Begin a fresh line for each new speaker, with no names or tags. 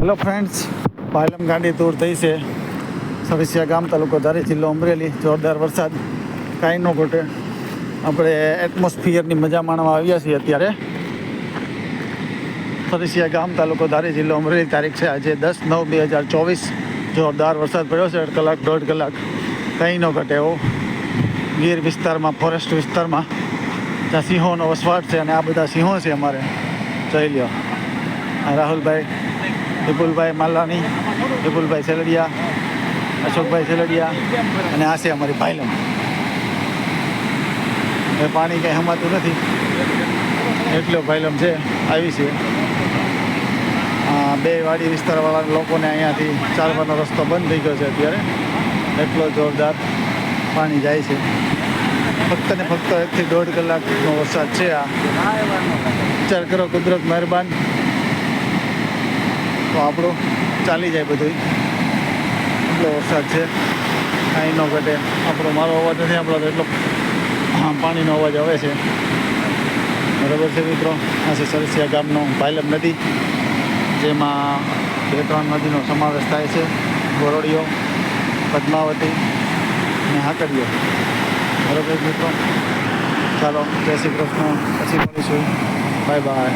Hello friends, પાયલમ ગાડી દૂર થઈ છે. સરસિયા ગામ, તાલુકો ધારી, જિલ્લો અમરેલી. જોરદાર વરસાદ, કાંઈ ન ઘટે. આપણે એટમોસ્ફિયરની મજા માણવા આવ્યા છીએ અત્યારે. સરસિયા ગામ, તાલુકો ધારી, જિલ્લો અમરેલી. તારીખ છે આજે 10/9/2024. જોરદાર વરસાદ પડ્યો છે. 1 કલાક 1.5 કલાક, કંઈ ન ઘટે એવો. ગીર વિસ્તારમાં, ફોરેસ્ટ વિસ્તારમાં, જ્યાં સિંહોનો વસવાટ છે. અને આ બધા સિંહો છે અમારે. જોઈ લ્યો, રાહુલભાઈ, વિપુલભાઈ માલાણી, વિપુલભાઈ સેલડિયા, અશોકભાઈ સેલડિયા, અને આ છે અમારી પાયલમ. એ પાણી કંઈ હમાતું નથી એટલો પાયલમ છે. આવી છે બે વાડી વિસ્તારવાળા લોકોને અહીંયાથી ચાલવાનો રસ્તો બંધ થઈ ગયો છે અત્યારે. એટલો જોરદાર પાણી જાય છે. ફક્ત ને ફક્ત 1 થી 1.5 કલાકનો વરસાદ છે આ. વિચાર કરો, કુદરત મહેરબાન, તો આપણું ચાલી જાય બધું. એટલો વરસાદ છે, કાંઈ ન ઘટે. આપણો મારો અવાજ નથી આપણો તો એટલો પાણીનો અવાજ આવે છે. બરાબર છે મિત્રો. આ છે સરસિયા ગામનો પાયલમ નદી, જેમાં 2-3 નદીનો સમાવેશ થાય છે. ગોરડીયો, પદ્માવતી અને હાકડીયો. બરાબર મિત્રો. ચાલો, જય શ્રી કૃષ્ણ. પછી મળીશું. Bye bye.